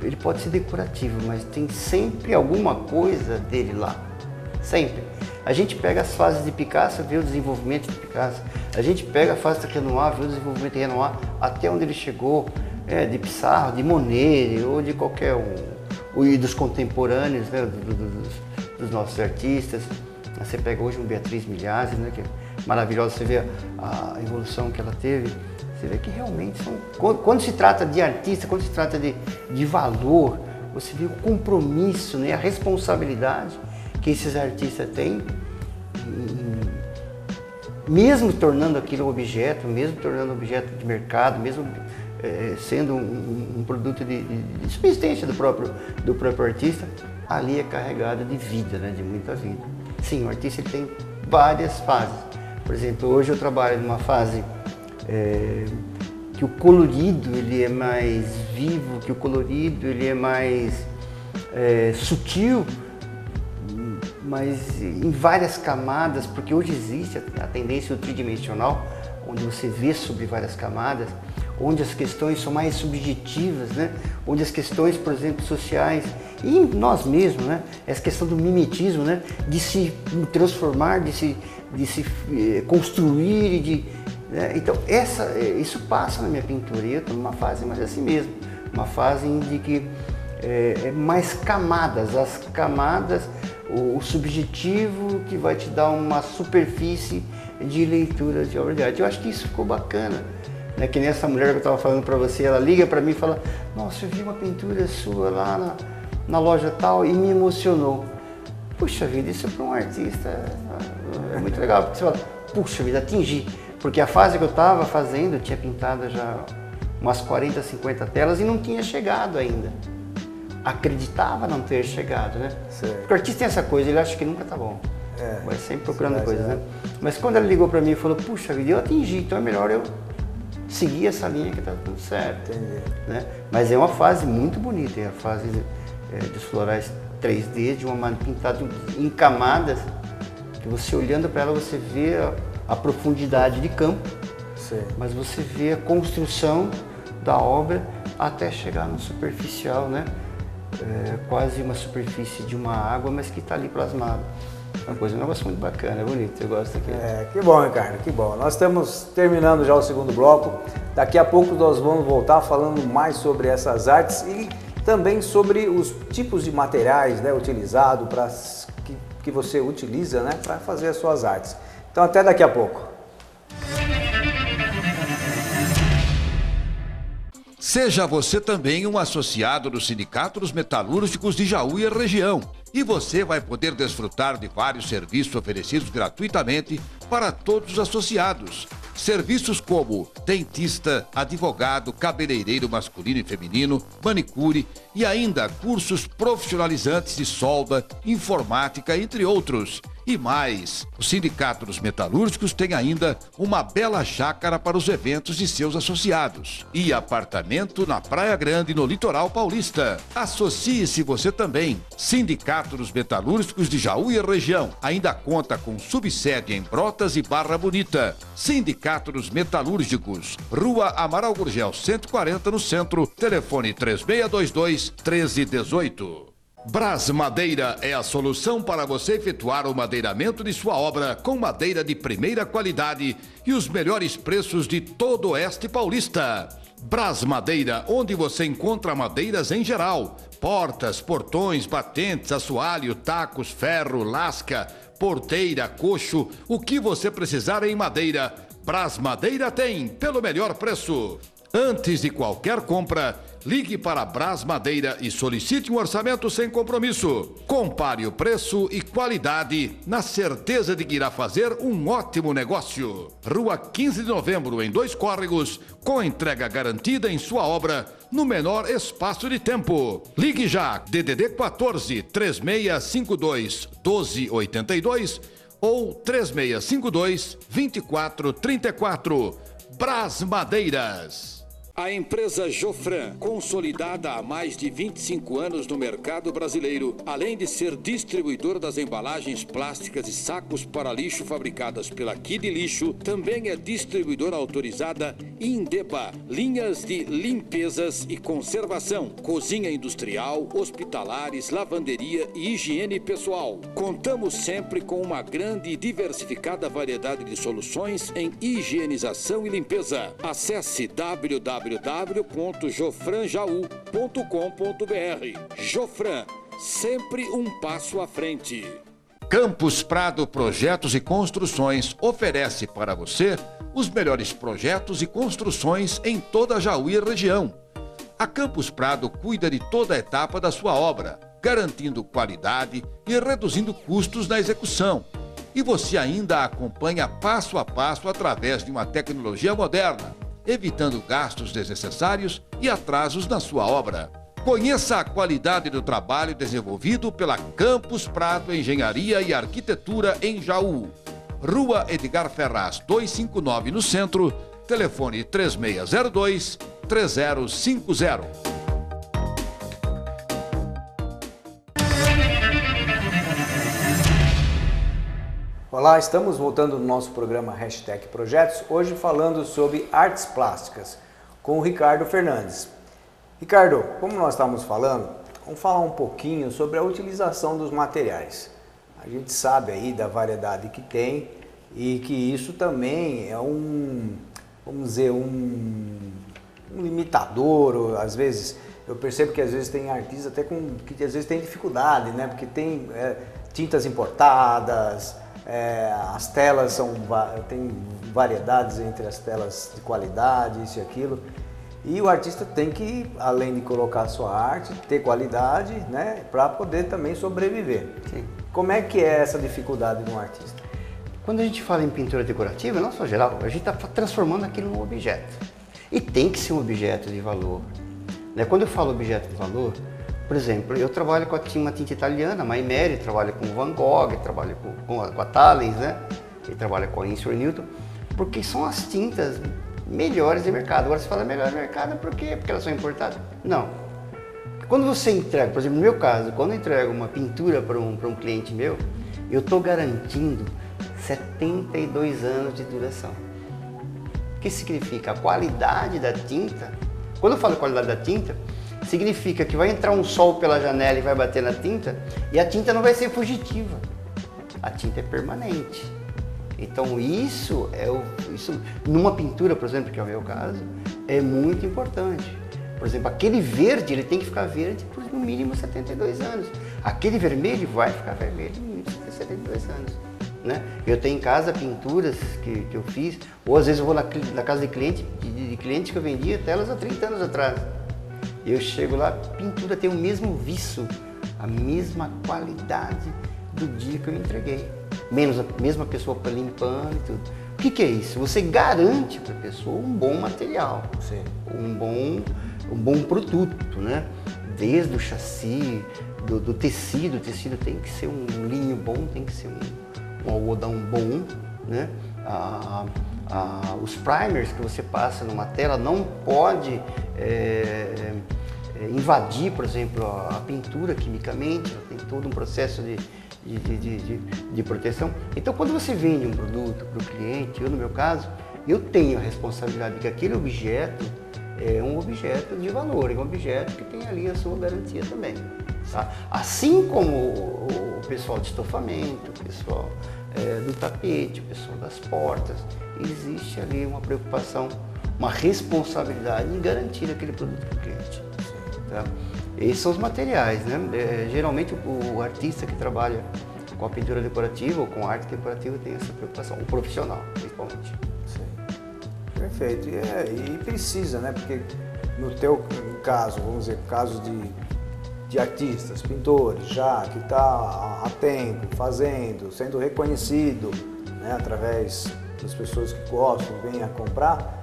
ele pode ser decorativo, mas tem sempre alguma coisa dele lá, sempre. A gente pega as fases de Picasso, vê o desenvolvimento de Picasso. A gente pega a fase de Renoir, vê o desenvolvimento de Renoir, até onde ele chegou, de Pissarro, de Monet, ou de qualquer um, e dos contemporâneos, né, dos nossos artistas. Você pega hoje um Beatriz Milhazes, né, que é maravilhosa, você vê a evolução que ela teve. Você vê que realmente quando se trata de artista, quando se trata de valor, você vê o compromisso, né, a responsabilidade que esses artistas têm, mesmo tornando aquilo objeto, mesmo tornando objeto de mercado, mesmo sendo um produto de subsistência do próprio artista, ali é carregado de vida, né, de muita vida. Sim, o artista ele tem várias fases. Por exemplo, hoje eu trabalho numa fase que o colorido ele é mais vivo, que o colorido ele é mais sutil, mas em várias camadas, porque hoje existe a tendência tridimensional, onde você vê sobre várias camadas, onde as questões são mais subjetivas, né? Onde as questões, por exemplo, sociais, e nós mesmos, né? Essa questão do mimetismo, né? De se transformar, de se construir, né? Então, isso passa na minha pintura, e eu estou numa fase mais assim mesmo, uma fase em que mais camadas, as camadas, o subjetivo que vai te dar uma superfície de leitura de obra de arte. Eu acho que isso ficou bacana, né? Que nem essa mulher que eu estava falando para você, ela liga para mim e fala: nossa, eu vi uma pintura sua lá na loja tal e me emocionou. Puxa vida, isso para um artista é muito legal, porque você fala, puxa vida, atingi. Porque a fase que eu estava fazendo, eu tinha pintado já umas 40, 50 telas e não tinha chegado ainda. Acreditava não ter chegado, né? Certo. Porque o artista tem essa coisa, ele acha que nunca tá bom. Vai sempre procurando coisas, né? Mas quando ela ligou para mim e falou, puxa vida, eu atingi, então é melhor eu seguir essa linha que tá tudo certo. Entendi. Né? Mas é uma fase muito bonita, é a fase dos florais 3D, de uma pintada em camadas, que você olhando para ela, você vê a profundidade de campo, mas você vê a construção da obra até chegar no superficial, né? Quase uma superfície de uma água, mas que está ali plasmado. Um negócio muito bacana, é bonito, eu gosto aqui. Que bom, Ricardo, que bom. Nós estamos terminando já o segundo bloco. Daqui a pouco nós vamos voltar falando mais sobre essas artes e também sobre os tipos de materiais, né, utilizados que você utiliza, né, para fazer as suas artes. Então até daqui a pouco. Seja você também um associado do Sindicato dos Metalúrgicos de Jaú e região. E você vai poder desfrutar de vários serviços oferecidos gratuitamente para todos os associados. Serviços como dentista, advogado, cabeleireiro masculino e feminino, manicure e ainda cursos profissionalizantes de solda, informática, entre outros. E mais, o Sindicato dos Metalúrgicos tem ainda uma bela chácara para os eventos de seus associados e apartamento na Praia Grande, no litoral paulista. Associe-se você também. Sindicato dos Metalúrgicos de Jaú e região ainda conta com subsede em Brotas e Barra Bonita. Sindicato dos Metalúrgicos, Rua Amaral Gurgel 140 no centro, telefone 3622-1318. Brás Madeira é a solução para você efetuar o madeiramento de sua obra com madeira de primeira qualidade e os melhores preços de todo o Oeste Paulista. Brás Madeira, onde você encontra madeiras em geral, portas, portões, batentes, assoalho, tacos, ferro, lasca, porteira, coxo, o que você precisar em madeira, Brás Madeira tem, pelo melhor preço. Antes de qualquer compra, ligue para Brás Madeira e solicite um orçamento sem compromisso. Compare o preço e qualidade na certeza de que irá fazer um ótimo negócio. Rua 15 de Novembro, em 2 Córregos, com entrega garantida em sua obra no menor espaço de tempo. Ligue já, DDD 14 3652 1282 ou 3652 2434. Brás Madeiras. A empresa Jofran, consolidada há mais de 25 anos no mercado brasileiro, além de ser distribuidor das embalagens plásticas e sacos para lixo fabricadas pela Kid Lixo, também é distribuidora autorizada Indeba, linhas de limpezas e conservação, cozinha industrial, hospitalares, lavanderia e higiene pessoal. Contamos sempre com uma grande e diversificada variedade de soluções em higienização e limpeza. Acesse www.jofranjaú.com.br. Jofran, sempre um passo à frente. Campus Prado Projetos e Construções oferece para você os melhores projetos e construções em toda a Jaú e região. A Campus Prado cuida de toda a etapa da sua obra, garantindo qualidade e reduzindo custos na execução. E você ainda acompanha passo a passo através de uma tecnologia moderna, evitando gastos desnecessários e atrasos na sua obra. Conheça a qualidade do trabalho desenvolvido pela Campus Prado Engenharia e Arquitetura em Jaú. Rua Edgar Ferraz, 259 no centro, telefone 3602-3050. Olá, estamos voltando no nosso programa Hashtag Projetos, hoje falando sobre artes plásticas, com o Ricardo Fernandes. Ricardo, como nós estamos falando, vamos falar um pouquinho sobre a utilização dos materiais. A gente sabe aí da variedade que tem e que isso também é vamos dizer, um limitador. Às vezes, eu percebo que às vezes tem artistas até que às vezes tem dificuldade, né? Porque tem tintas importadas, as telas tem variedades entre as telas de qualidade, isso e aquilo. E o artista tem que, além de colocar a sua arte, ter qualidade, né, para poder também sobreviver. Sim. Como é que é essa dificuldade de um artista? Quando a gente fala em pintura decorativa, não só geral, a gente está transformando aquilo num objeto. E tem que ser um objeto de valor. Né? Quando eu falo objeto de valor, por exemplo, eu trabalho com uma tinta italiana, a Maimeri, trabalho com Van Gogh, trabalho com a Thales, né? E trabalho com a Winsor Newton, porque são as tintas melhores de mercado. Agora você fala melhor de mercado por quê? Porque elas são importadas? Não. Quando você entrega, por exemplo, no meu caso, quando eu entrego uma pintura para um cliente meu, eu estou garantindo 72 anos de duração. O que significa? A qualidade da tinta. Quando eu falo qualidade da tinta, significa que vai entrar um sol pela janela e vai bater na tinta e a tinta não vai ser fugitiva. A tinta é permanente. Então isso numa pintura, por exemplo, que é o meu caso, é muito importante. Por exemplo, aquele verde, ele tem que ficar verde por no mínimo 72 anos. Aquele vermelho vai ficar vermelho no mínimo 72 anos. Né? Eu tenho em casa pinturas que eu fiz, ou às vezes eu vou na casa de clientes que eu vendia telas há 30 anos atrás. Eu chego lá, a pintura tem o mesmo viço, a mesma qualidade do dia que eu entreguei. Menos a mesma pessoa limpando e tudo. O que é isso? Você garante para a pessoa um bom material, Sim. um bom produto, né? Desde o chassi, do tecido. O tecido tem que ser um linho bom, tem que ser um algodão bom, né? Os primers que você passa numa tela não pode invadir, por exemplo, a pintura quimicamente. Tem todo um processo de proteção. Então, quando você vende um produto para o cliente, eu no meu caso, eu tenho a responsabilidade de que aquele objeto é um objeto de valor, é um objeto que tem ali a sua garantia também. Tá? Assim como o pessoal de estofamento, o pessoal do tapete, o pessoal das portas, existe ali uma preocupação, uma responsabilidade em garantir aquele produto para o cliente. Tá? Esses são os materiais, né? Geralmente o artista que trabalha com a pintura decorativa ou com a arte decorativa tem essa preocupação, o profissional, principalmente. Sim. Perfeito. E precisa, né? Porque no teu caso, vamos dizer, caso de artistas, pintores, já que está há tempo fazendo, sendo reconhecido, né? Através das pessoas que gostam, vêm a comprar,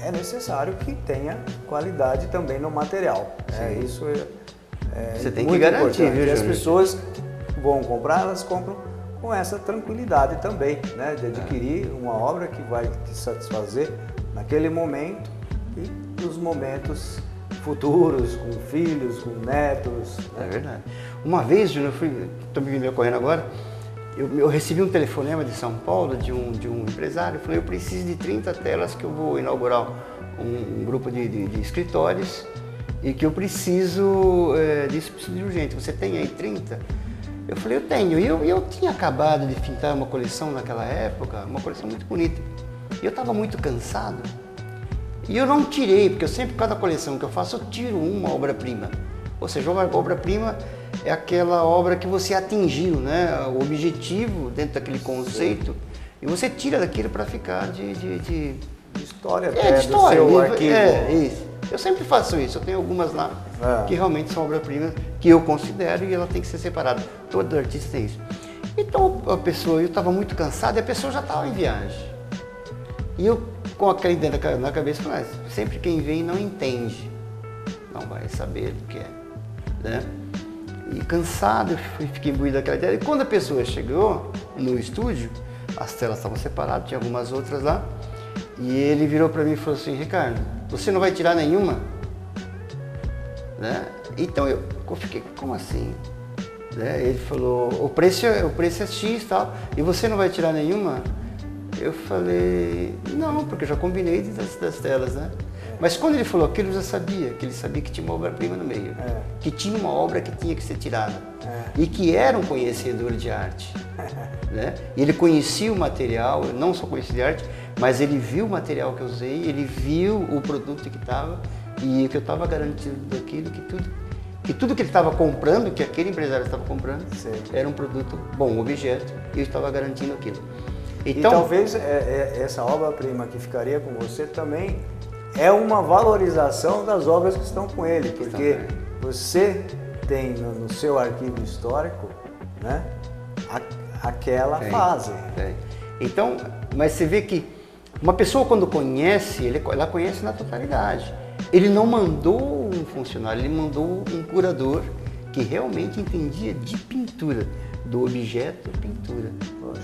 é necessário que tenha qualidade também no material. Isso você tem que garantir, viu, e as pessoas que vão comprar, elas compram com essa tranquilidade também, né? De adquirir uma obra que vai te satisfazer naquele momento e nos momentos futuros, com filhos, com netos. É verdade. Uma vez, Júnior, estou me ocorrendo agora, eu recebi um telefonema de São Paulo de um empresário. Eu falei, eu preciso de 30 telas que eu vou inaugurar um grupo de escritórios e que eu preciso disso, preciso de urgente. Você tem aí 30? Eu falei, eu tenho. E eu tinha acabado de pintar uma coleção naquela época, uma coleção muito bonita. E eu estava muito cansado. E eu não tirei, porque eu sempre, cada coleção que eu faço, eu tiro uma obra-prima. Ou seja, uma obra-prima é aquela obra que você atingiu, né? O objetivo dentro daquele conceito, e você tira daquilo para ficar de história até de história, do seu arquivo. Isso. Eu sempre faço isso, eu tenho algumas lá que realmente são obras-primas que eu considero e ela tem que ser separada. Todo artista tem isso. Então a pessoa, eu estava muito cansado e a pessoa já estava em viagem. E eu, com aquela ideia na cabeça, falei, sempre quem vem não entende, não vai saber do que é, né? E cansado, eu fiquei imbuído daquela ideia. E quando a pessoa chegou no estúdio, as telas estavam separadas, tinha algumas outras lá, e ele virou para mim e falou assim, Ricardo, você não vai tirar nenhuma? Né? Então eu fiquei, como assim? Né? Ele falou, o preço é X e tal, e você não vai tirar nenhuma? Eu falei, não, porque eu já combinei das telas, né? Mas quando ele falou aquilo, eu já sabia, que ele sabia que tinha uma obra-prima no meio, que tinha uma obra que tinha que ser tirada, e que era um conhecedor de arte. Né? E ele conhecia o material, eu não só conhecia de arte, mas ele viu o material que eu usei, ele viu o produto que estava, e que eu estava garantindo daquilo, que tudo que ele estava comprando, que aquele empresário estava comprando, era um produto bom, um objeto, e eu estava garantindo aquilo. Então, e talvez essa obra-prima que ficaria com você também é uma valorização das obras que estão com ele, porque você tem no seu arquivo histórico, né, aquela fase. Então, mas você vê que uma pessoa quando conhece, ela conhece na totalidade. Ele não mandou um funcionário, ele mandou um curador que realmente entendia de pintura, do objeto pintura.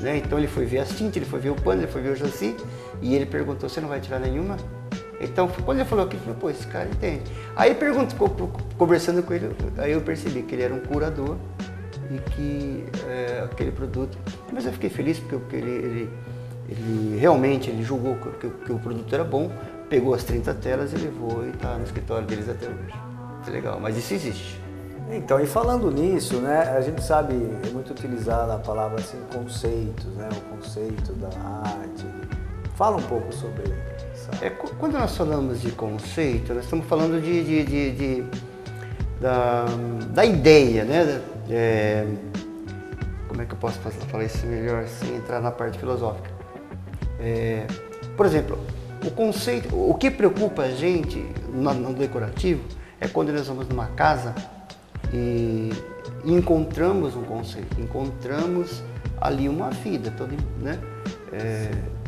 Né? Então ele foi ver as tintas, ele foi ver o pano, ele foi ver o chassi e ele perguntou, você não vai tirar nenhuma? Então, quando ele falou aquilo, eu falei, pô, esse cara entende. Aí conversando com ele, aí eu percebi que ele era um curador e que aquele produto... Mas eu fiquei feliz porque ele realmente julgou que o produto era bom, pegou as 30 telas e levou e está no escritório deles até hoje. Isso é legal, mas isso existe. Então, e falando nisso, né, a gente sabe, é muito utilizada a palavra assim, conceitos, né, o conceito da arte. Fala um pouco sobre isso. Quando nós falamos de conceito, nós estamos falando da ideia, né? Como é que eu posso falar isso melhor sem entrar na parte filosófica? Por exemplo, o conceito, o que preocupa a gente no decorativo é quando nós vamos numa casa e encontramos um conceito, encontramos ali uma vida, né?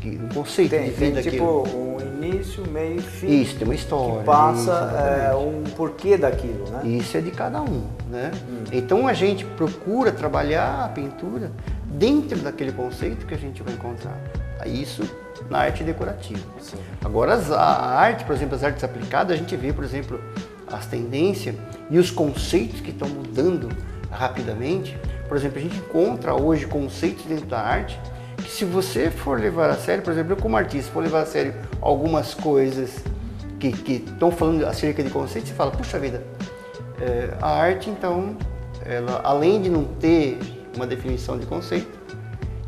Um conceito de vida. Tem tipo um início, meio e fim. Isso, tem uma história. Que passa um porquê daquilo, né? Isso é de cada um, né? Então a gente procura trabalhar a pintura dentro daquele conceito que a gente vai encontrar. Isso na arte decorativa. Sim. Agora a arte, por exemplo, as artes aplicadas, a gente vê, por exemplo, as tendências e os conceitos que estão mudando rapidamente. Por exemplo, a gente encontra hoje conceitos dentro da arte que, se você for levar a sério, por exemplo, eu como artista, for levar a sério algumas coisas que estão falando acerca de conceitos, você fala, puxa vida, a arte, então, ela, além de não ter uma definição de conceito,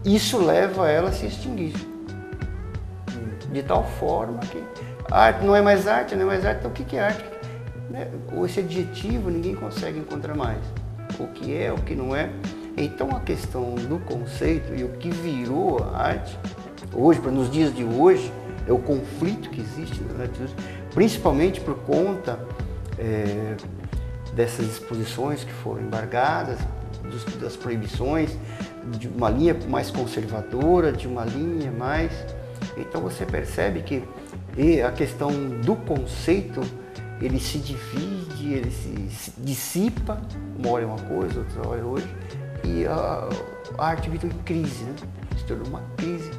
isso leva ela a se extinguir. De tal forma que a arte não é mais arte, não é mais arte, então o que é arte? Esse adjetivo ninguém consegue encontrar mais. O que é, o que não é. Então a questão do conceito e o que virou a arte, hoje, nos dias de hoje, é o conflito que existe na arte, principalmente por conta dessas exposições que foram embargadas, das proibições, de uma linha mais conservadora, de uma linha mais... Então você percebe que a questão do conceito, ele se divide, ele se dissipa, uma hora é uma coisa, outra hora é outra, e a arte virou em crise, né? Se tornou uma crise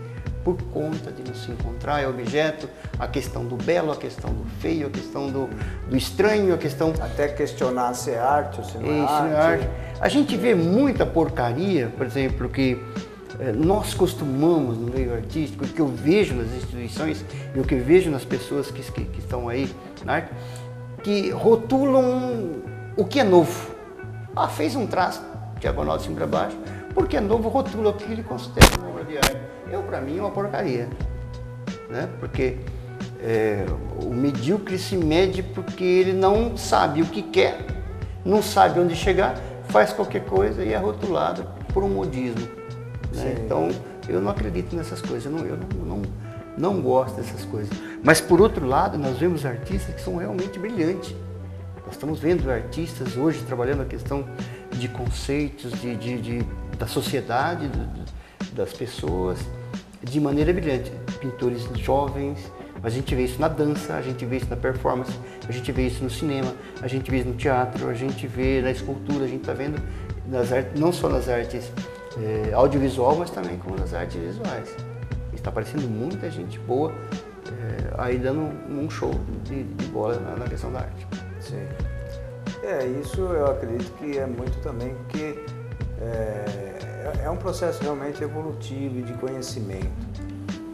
por conta de não se encontrar, é objeto, a questão do belo, a questão do feio, a questão do estranho, a questão... Até questionar se é arte ou se não é arte. A gente vê muita porcaria, por exemplo, que nós costumamos no meio artístico, o que eu vejo nas instituições e o que eu vejo nas pessoas que estão aí na arte, que rotulam o que é novo. Ah, fez um traço diagonal de cima para baixo, porque é novo, rotula o que ele considera uma obra de arte. Para mim, é uma porcaria, né? Porque o medíocre se mede porque ele não sabe o que quer, não sabe onde chegar, faz qualquer coisa e é rotulado por um modismo. Né? Então, eu não acredito nessas coisas, eu não gosto dessas coisas. Mas, por outro lado, nós vemos artistas que são realmente brilhantes. Nós estamos vendo artistas hoje trabalhando a questão de conceitos, da sociedade, das pessoas, de maneira brilhante. Pintores jovens, a gente vê isso na dança, a gente vê isso na performance, a gente vê isso no cinema, a gente vê isso no teatro, a gente vê na escultura, a gente está vendo nas artes, não só nas artes audiovisual, mas também como nas artes visuais. Está aparecendo muita gente boa aí dando um show de bola na questão da arte. Sim. Isso eu acredito que é muito também porque é um processo realmente evolutivo e de conhecimento.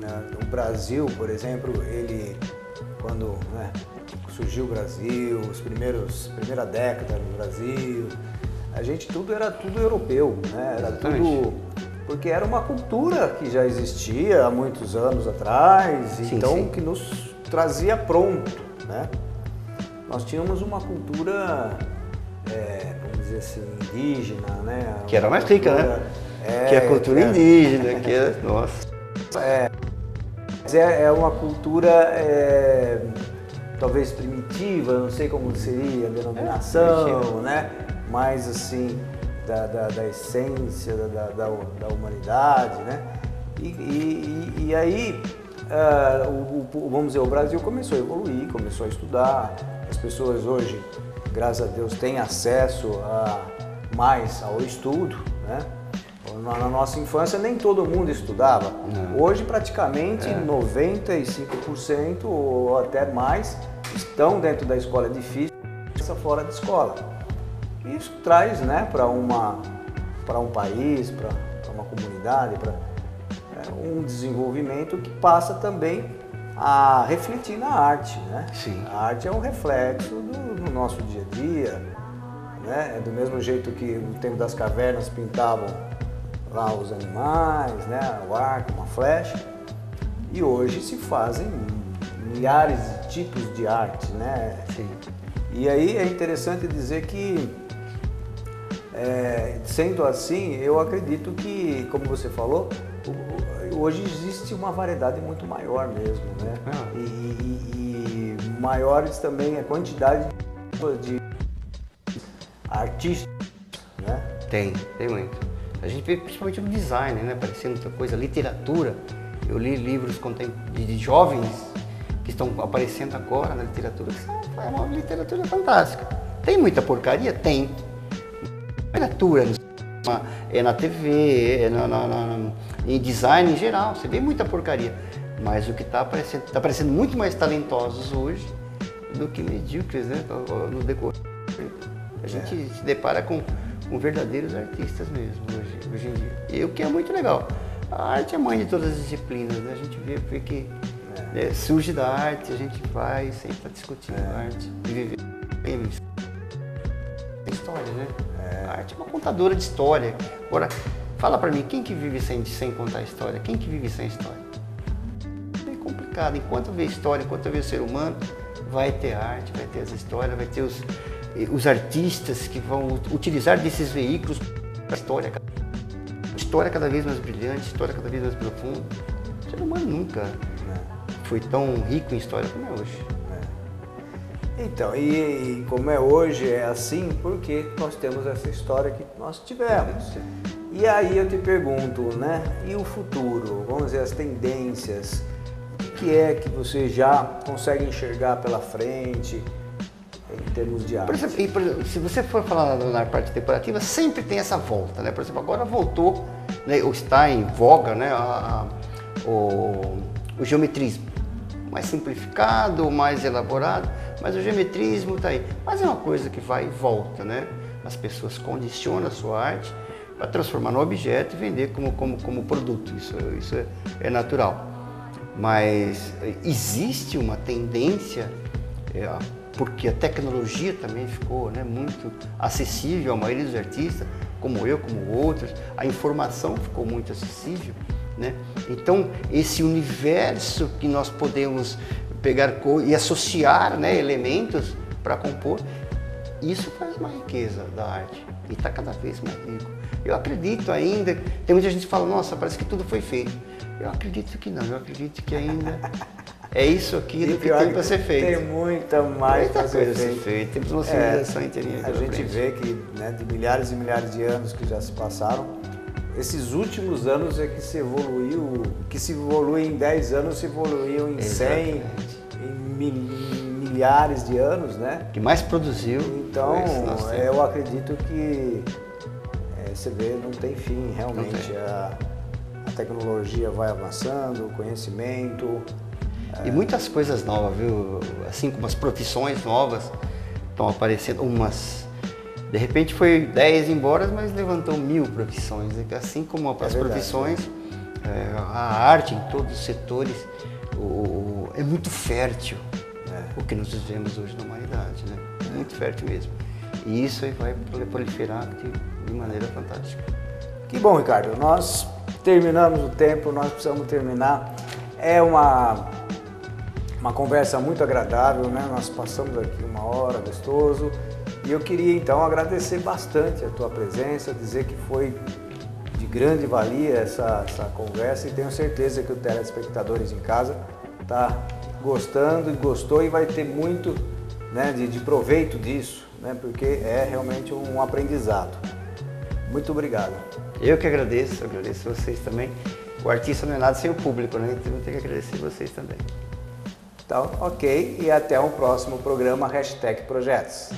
Né? O Brasil, por exemplo, quando surgiu o Brasil, primeira década no Brasil, era tudo europeu, né? Era tudo, porque era uma cultura que já existia há muitos anos atrás, sim. Que nos trazia pronto, né? Nós tínhamos uma cultura, vamos dizer assim, indígena, né? Que era mais rica, né? Que é a cultura indígena, que é, nossa. É uma cultura talvez primitiva, não sei como seria a denominação, né? Mais assim, da essência da humanidade, né? E aí, vamos dizer, o Brasil começou a evoluir, começou a estudar, as pessoas hoje, graças a Deus, têm acesso mais ao estudo, né? Na nossa infância nem todo mundo estudava. Não. Hoje praticamente 95% ou até mais estão dentro da escola. É difícil fora de escola. Isso traz, né, para um país, para uma comunidade, para um desenvolvimento que passa também a refletir na arte, né? Sim. A arte é um reflexo do nosso dia a dia, né? Do mesmo jeito que no tempo das cavernas pintavam lá os animais, né? O arco, uma flecha, e hoje se fazem milhares de tipos de arte, né? Sim. E aí é interessante dizer que sendo assim, eu acredito que, como você falou, hoje existe uma variedade muito maior mesmo, né? E maiores também a quantidade de artistas, né? Tem muito. A gente vê principalmente no design, né? Aparecendo muita coisa, literatura. Eu li livros de jovens que estão aparecendo agora na literatura, que é uma literatura fantástica. Tem muita porcaria? Tem. Literatura, na TV, em design em geral, você vê muita porcaria. Mas o que está aparecendo muito mais talentosos hoje do que medíocres, né? No decorrer. A gente se depara com verdadeiros artistas mesmo hoje em dia. E o que é muito legal. A arte é mãe de todas as disciplinas, né? A gente vê que surge da arte, a gente vai sempre estar discutindo arte e viver história, né? A arte é uma contadora de história. Agora, fala pra mim, quem que vive sem contar história? Quem que vive sem história? É complicado. Enquanto vê história, enquanto vê o ser humano, vai ter arte, vai ter as histórias, vai ter os artistas que vão utilizar desses veículos para a história cada vez mais brilhante, história cada vez mais profunda. O ser humano nunca foi tão rico em história como é hoje. Então, e como é hoje, é assim porque nós temos essa história que nós tivemos. E aí eu te pergunto, né? E o futuro? Vamos dizer, as tendências. O que é que você já consegue enxergar pela frente em termos de arte? Por exemplo, se você for falar na parte decorativa, sempre tem essa volta, né? Por exemplo, agora voltou, né, ou está em voga, né, o geometrismo. Mais simplificado, mais elaborado, mas o geometrismo está aí. Mas é uma coisa que vai e volta, né? As pessoas condicionam a sua arte para transformar no objeto e vender como produto. Isso é natural. Mas existe uma tendência, porque a tecnologia também ficou, né, muito acessível à maioria dos artistas, como eu, como outros, a informação ficou muito acessível, né? Então, esse universo que nós podemos pegar e associar, né, elementos para compor, isso faz uma riqueza da arte e está cada vez mais rico. Eu acredito ainda, tem muita gente que fala, nossa, parece que tudo foi feito. Eu acredito que não, eu acredito que ainda é isso aqui do que tem para ser feito. Tem muita mais para ser feito. Temos uma civilização inteirinha. A gente vê que, né, de milhares e milhares de anos que já se passaram, esses últimos anos é que se evoluiu, que se evolui em 10 anos, se evoluiu em 100, em milhares de anos, né? Que mais produziu. Então, eu acredito que, você vê, não tem fim, realmente. A tecnologia vai avançando, o conhecimento. E muitas coisas novas, viu? Assim como as profissões novas estão aparecendo, umas... De repente foi 10 embora, mas levantou 1000 profissões. Assim como as profissões, a arte em todos os setores é muito fértil, o que nós vivemos hoje na humanidade, né? Muito fértil mesmo. E isso aí vai proliferar de maneira fantástica. Que bom, Ricardo. Nós terminamos o tempo, nós precisamos terminar. É uma conversa muito agradável, né? Nós passamos aqui uma hora, gostoso. E eu queria então agradecer bastante a tua presença, dizer que foi de grande valia essa conversa e tenho certeza que os telespectadores em casa tá gostando e gostou e vai ter muito, né, de proveito disso, né? Porque é realmente um aprendizado. Muito obrigado. Eu que agradeço vocês também. O artista não é nada sem o público, né? Então eu tenho que agradecer vocês também. Então, ok, e até um próximo programa #Projetos.